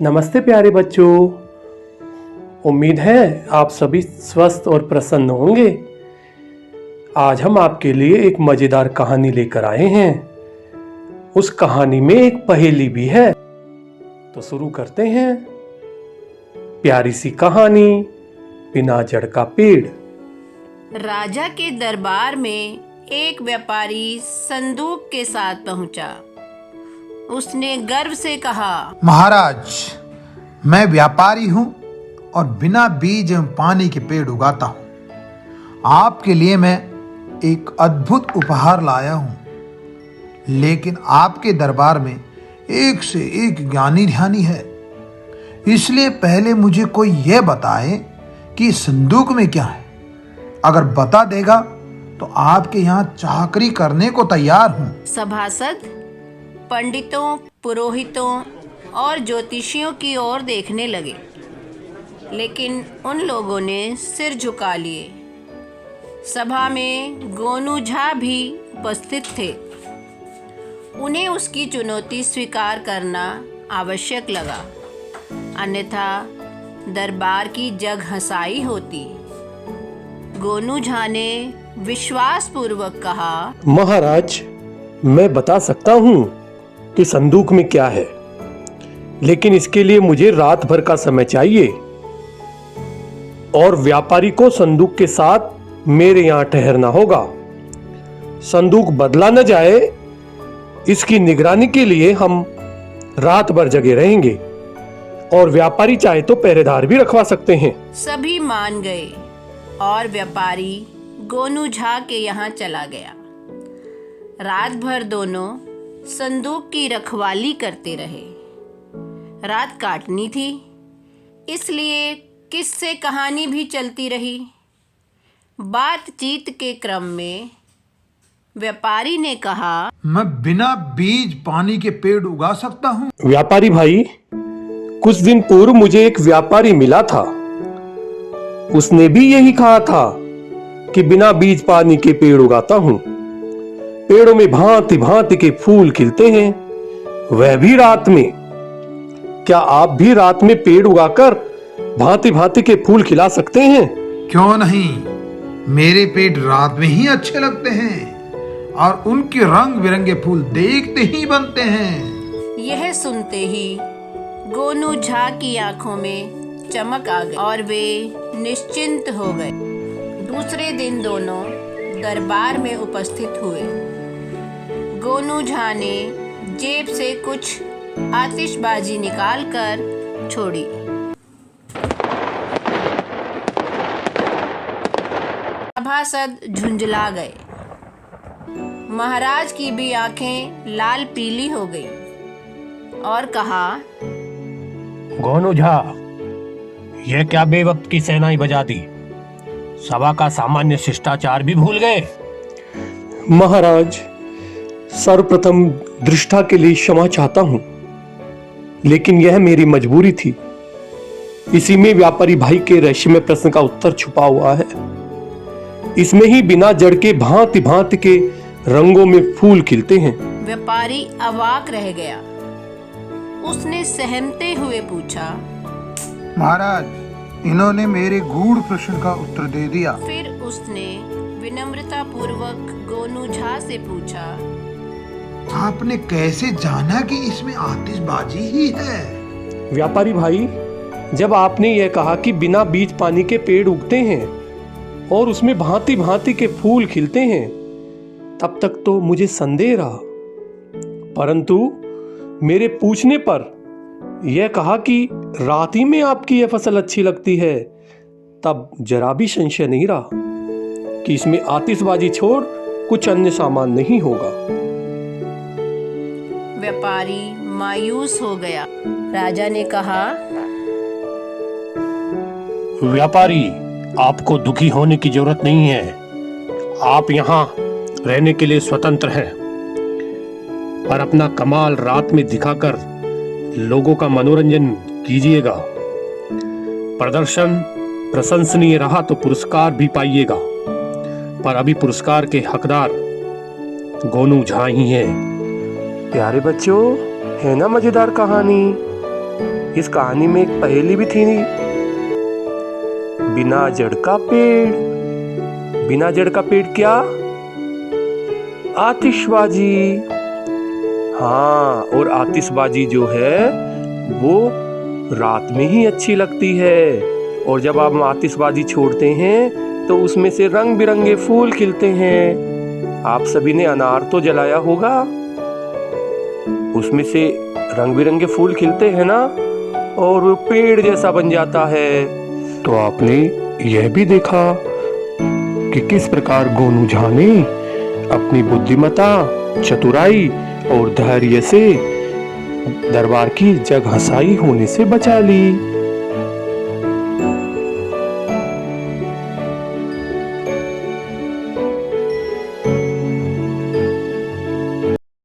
नमस्ते प्यारे बच्चों। उम्मीद है आप सभी स्वस्थ और प्रसन्न होंगे। आज हम आपके लिए एक मज़ेदार कहानी लेकर आए हैं। उस कहानी में एक पहेली भी है। तो शुरू करते हैं। प्यारी सी कहानी, बिना जड़ का पेड़। राजा के दरबार में एक व्यापारी संदूक के साथ पहुंचा। उसने गर्व से कहा, महाराज, मैं व्यापारी हूँ और बिना बीज एवं पानी के पेड़ उगाता हूँ। आपके लिए मैं एक अद्भुत उपहार लाया हूँ, लेकिन आपके दरबार में एक से एक ज्ञानी ध्यानी है। इसलिए पहले मुझे कोई यह बताए कि संदूक में क्या है। अगर बता देगा तो आपके यहाँ चाकरी करने को तैयार हूँ। सभासद पंडितों, पुरोहितों और ज्योतिषियों की ओर देखने लगे, लेकिन उन लोगों ने सिर झुका लिए। सभा में गोनू झा भी उपस्थित थे। उन्हें उसकी चुनौती स्वीकार करना आवश्यक लगा, अन्यथा दरबार की जग हंसाई होती। गोनू झा ने विश्वासपूर्वक कहा, महाराज, मैं बता सकता हूँ कि संदूक में क्या है, लेकिन इसके लिए मुझे रात भर का समय चाहिए और व्यापारी को संदूक के साथ मेरे यहाँ ठहरना होगा। संदूक बदला न जाए, इसकी निगरानी के लिए हम रात भर जगे रहेंगे और व्यापारी चाहे तो पहरेदार भी रखवा सकते हैं। सभी मान गए और व्यापारी गोनू झा के यहाँ चला गया। रात भर दोनों संदूक की रखवाली करते रहे। रात काटनी थी, इसलिए किस्से कहानी भी चलती रही। बातचीत के क्रम में व्यापारी ने कहा, मैं बिना बीज पानी के पेड़ उगा सकता हूँ। व्यापारी भाई, कुछ दिन पूर्व मुझे एक व्यापारी मिला था। उसने भी यही कहा था कि बिना बीज पानी के पेड़ उगाता हूँ। पेड़ों में भांति भांति के फूल खिलते हैं, वह भी रात में। क्या आप भी रात में पेड़ उगाकर भांति भांति के फूल खिला सकते हैं? क्यों नहीं, मेरे पेड़ रात में ही अच्छे लगते हैं और उनके रंग बिरंगे फूल देखते ही बनते हैं। यह सुनते ही गोनू झा की आंखों में चमक आ गई और वे निश्चिंत हो गए। दूसरे दिन दोनों दरबार में उपस्थित हुए। गोनू झा ने जेब से कुछ आतिशबाजी निकालकर छोड़ी। सभासद झुंझला गए। महाराज की भी आंखें लाल पीली हो गई और कहा, गोनू झा, यह क्या बेवक्त की शहनाई बजा दी? सभा का सामान्य शिष्टाचार भी भूल गए। महाराज, सर्वप्रथम दृष्टा के लिए क्षमा चाहता हूं, लेकिन यह मेरी मजबूरी थी। इसी में व्यापारी भाई के रहस्यमय प्रश्न का उत्तर छुपा हुआ है। इसमें ही बिना जड़ के भांति भांति के रंगों में फूल खिलते हैं। व्यापारी अवाक रह गया। उसने सहमते हुए पूछा, महाराज, इन्होंने मेरे गूढ़ प्रश्न का उत्तर दे दिया। फिर उसने विनम्रता पूर्वक गोनू झा से पूछा, आपने कैसे जाना कि इसमें आतिशबाजी ही है? व्यापारी भाई, जब आपने यह कहा कि बिना बीज पानी के पेड़ उगते हैं और उसमें भांति भांति के फूल खिलते हैं, तब तक तो मुझे संदेह रहा, परंतु मेरे पूछने पर यह कहा कि रात ही में आपकी यह फसल अच्छी लगती है, तब जरा भी संशय नहीं रहा कि इसमें आतिशबाजी छोड़ कुछ अन्य सामान नहीं होगा। व्यापारी मायूस हो गया। राजा ने कहा, व्यापारी, आपको दुखी होने की जरूरत नहीं है। आप यहाँ रहने के लिए स्वतंत्र हैं, पर अपना कमाल रात में दिखाकर लोगों का मनोरंजन कीजिएगा। प्रदर्शन प्रशंसनीय रहा तो पुरस्कार भी पाइएगा, पर अभी पुरस्कार के हकदार गोनू झा ही हैं। प्यारे बच्चों, है ना मजेदार कहानी? इस कहानी में एक पहेली भी थी नहीं। बिना जड़ का पेड़, बिना जड़ का पेड़ क्या? आतिशबाजी। हाँ, और आतिशबाजी जो है वो रात में ही अच्छी लगती है, और जब आप आतिशबाजी छोड़ते हैं तो उसमें से रंग बिरंगे फूल खिलते हैं। आप सभी ने अनार तो जलाया होगा, उसमें से रंग बिरंगे फूल खिलते हैं ना, और वो पेड़ जैसा बन जाता है। तो आपने यह भी देखा कि किस प्रकार गोनू झा ने अपनी बुद्धिमता, चतुराई और धैर्य से दरबार की जगहंसाई होने से बचा ली।